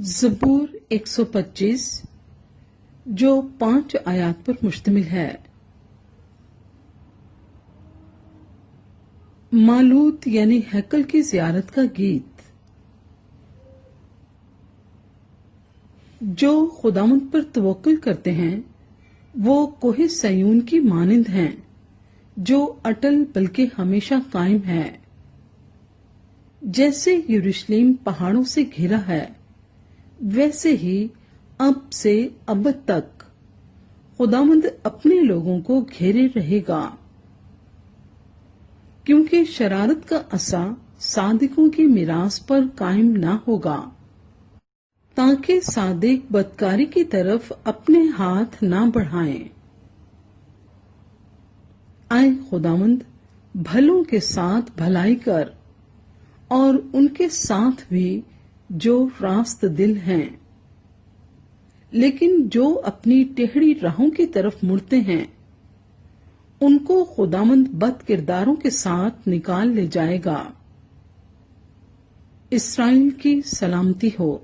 زبور 125 جو 5 آیات پر مشتمل ہے۔ مالوت یعنی ہیکل کی زیارت کا گیت۔ جو خداوند پر توکل کرتے ہیں وہ کوہ سیون کی مانند ہیں جو اٹل بلکہ ہمیشہ قائم ہے۔ جیسے یروشلم پہاڑوں سے گھرا ہے ویسے ہی اب سے ابد تک خداوند اپنے لوگوں کو گھیرے رہے گا، کیونکہ شرارت کا عصا صادقوں کی میراث پر قائم نہ ہوگا، تاکہ صادق بدکاری کی طرف اپنے ہاتھ نہ بڑھائیں۔ اے خداوند، بھلوں کے ساتھ بھلائی کر اور ان کے ساتھ بھی جو راست دل ہیں، لیکن جو اپنی ٹیڑھی راہوں کی طرف مڑتے ہیں ان کو خداوند بد کرداروں کے ساتھ نکال لے جائے گا۔ اسرائیل کی سلامتی ہو۔